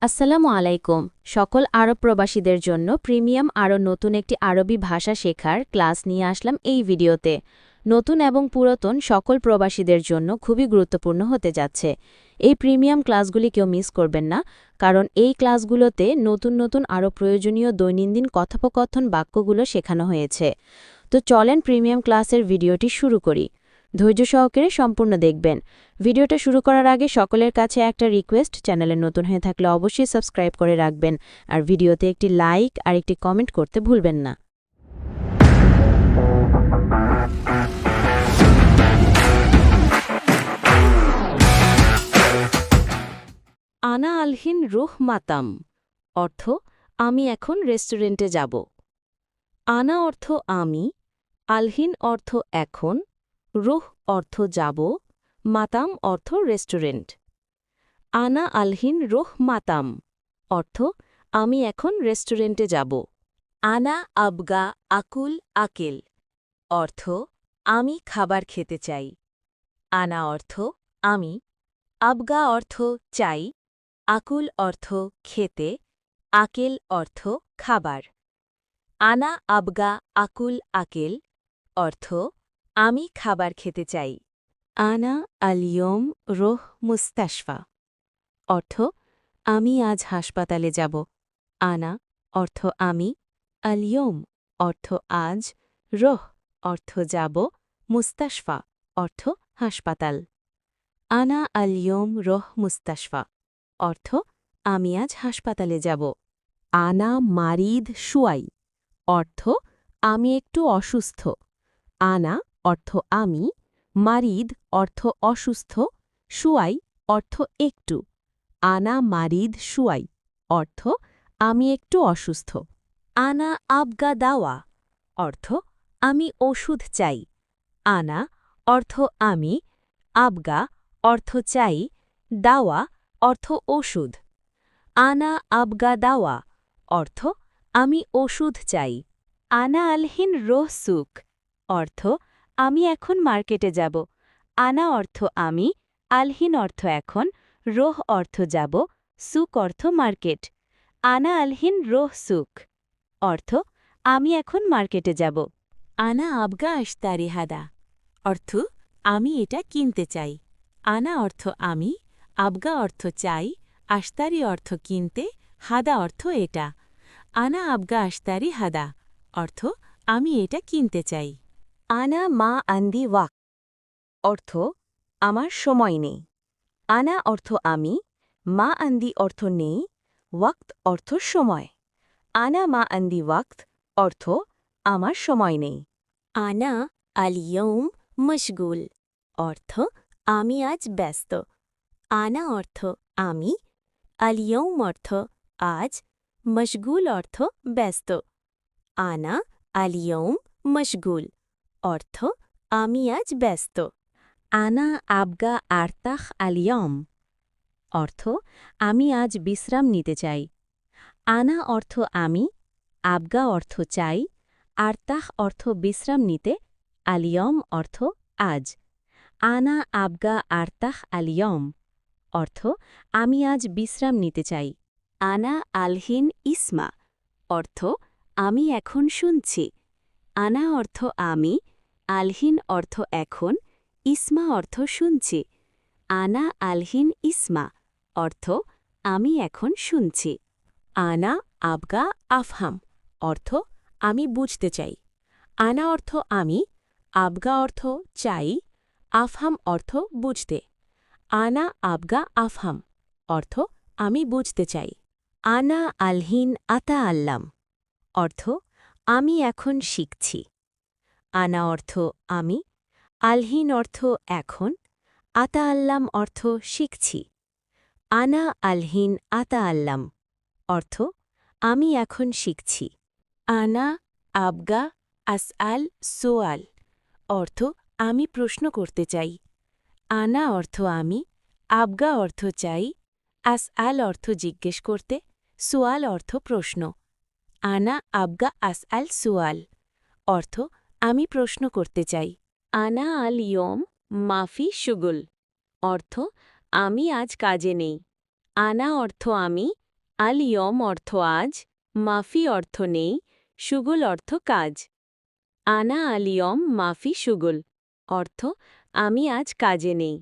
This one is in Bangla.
আসসালামু আলাইকুম। সকল আরব প্রবাসীদের জন্য প্রিমিয়াম আরও নতুন একটি আরবি ভাষা শেখার ক্লাস নিয়ে আসলাম এই ভিডিওতে। নতুন এবং পুরাতন সকল প্রবাসীদের জন্য খুবই গুরুত্বপূর্ণ হতে যাচ্ছে। এই প্রিমিয়াম ক্লাসগুলি কেউ মিস করবেন না, কারণ এই ক্লাসগুলোতে নতুন নতুন আরও প্রয়োজনীয় দৈনন্দিন কথোপকথন বাক্যগুলো শেখানো হয়েছে। তো চলেন প্রিমিয়াম ক্লাসের ভিডিওটি শুরু করি। ধৈর্য সহকারে সম্পূর্ণ দেখবেন। ভিডিওটা শুরু করার আগে সকলের কাছে একটা রিকোয়েস্ট, চ্যানেলে নতুন হয়ে থাকলে অবশ্যই সাবস্ক্রাইব করে রাখবেন, আর ভিডিওতে একটি লাইক আর একটি কমেন্ট করতে ভুলবেন না। আনা আলহিন রুহ মাতাম অর্থ আমি এখন রেস্টুরেন্টে যাব। আনা অর্থ আমি, আলহিন অর্থ এখন, রুহ অর্থ যাব, মাতাম অর্থ রেস্টুরেন্ট। আনা আলহিন রুহ মাতাম অর্থ আমি এখন রেস্টুরেন্টে যাব। আনা আবগা আকুল আকেল অর্থ আমি খাবার খেতে চাই। আনা অর্থ আমি, আবগা অর্থ চাই, আকুল অর্থ খেতে, আকেল অর্থ খাবার। আনা আবগা আকুল আকেল অর্থ আমি খাবার খেতে চাই। আনা আলিয়ম রোহ মুস্তাশফা অর্থ আমি আজ হাসপাতালে যাব। আনা অর্থ আমি, আলিয়ম অর্থ আজ, রোহ অর্থ যাব, মুস্তাশফা অর্থ হাসপাতাল। আনা আলিয়ম রোহ মুস্তাশফা অর্থ আমি আজ হাসপাতালে যাব। আনা মারিদ শুয়াই অর্থ আমি একটু অসুস্থ। আনা অর্থ আমি, মারিদ অর্থ অসুস্থ, শুয়াই অর্থ একটু। আনা মারিদ শুয়াই অর্থ আমি একটু অসুস্থ। আনা আবগা দাওয়া অর্থ আমি ওষুধ চাই। আনা অর্থ আমি, আবগা অর্থ চাই, দাওয়া অর্থ ওষুধ। আনা আবগা দাওয়া অর্থ আমি ওষুধ চাই। আনা আলহিন রোহ সুক অর্থ আমি এখন মার্কেটে যাব। আনা অর্থ আমি, আলহিন অর্থ এখন, রোহ অর্থ যাব, সুক অর্থ মার্কেট। আনা আলহিন রোহ সুক অর্থ আমি এখন মার্কেটে যাব। আনা আবগা আশতারি হাদা অর্থ আমি এটা কিনতে চাই। আনা অর্থ আমি, আবগা অর্থ চাই, আশতারি অর্থ কিনতে, হাদা অর্থ এটা। আনা আবগা আশতারি হাদা অর্থ আমি এটা কিনতে চাই। আনা মা আন্দি ওয়াক অর্থ আমার সময় নেই। আনা অর্থ আমি, মা আন্দি অর্থ নেই, ওয়াক্ত অর্থ সময়। আনা মা আন্দি ওয়াক্ত অর্থ আমার সময় নেই। আনা আলিয়ম মশগুল অর্থ আমি আজ ব্যস্ত। আনা অর্থ আমি, আলিয়ম অর্থ আজ, মশগুল অর্থ ব্যস্ত। আনা আলিয়ম মশগুল অর্থ আমি আজ ব্যস্ত। আনা আবগা আরতাখ আলিয়ম অর্থ আমি আজ বিশ্রাম নিতে চাই। আনা অর্থ আমি, আবগা অর্থ চাই, আরতাখ অর্থ বিশ্রাম নিতে, আলিয়ম অর্থ আজ। আনা আবগা আরতাখ আলিয়ম অর্থ আমি আজ বিশ্রাম নিতে চাই। আনা আলহিন ইসমা অর্থ আমি এখন শুনছি। আনা অর্থ আমি, আলহিন অর্থ এখন, ইসমা অর্থ শুনছি। আনা আলহিন ইসমা অর্থ আমি এখন শুনছি। আনা আবগা আফহাম অর্থ আমি বুঝতে চাই। আনা অর্থ আমি, আবগা অর্থ চাই, আফহাম অর্থ বুঝতে। আনা আবগা আফহাম অর্থ আমি বুঝতে চাই। আনা আলহিন আতা আল্লাম অর্থ আমি এখন শিখছি। আনা অর্থ আমি, আলহিন অর্থ এখন, আতা আল্লাম অর্থ শিখছি। আনা আলহিন আতা আল্লাম অর্থ আমি এখন শিখছি। আনা আবগা আসআল সোয়াল অর্থ আমি প্রশ্ন করতে চাই। আনা অর্থ আমি, আবগা অর্থ চাই, আসআল অর্থ জিজ্ঞেস করতে, সোয়াল অর্থ প্রশ্ন। আনা আবগা আসআল সোয়াল অর্থ আমি প্রশ্ন করতে চাই। আনা আল ইয়ম মাফি শুগুল অর্থ আমি আজ কাজে নেই। আনা অর্থ আমি, আল ইয়ম অর্থ আজ, মাফি অর্থ নেই, শুগুল অর্থ কাজ। আনা আল ইয়ম মাফি শুগুল অর্থ আমি আজ কাজে নেই।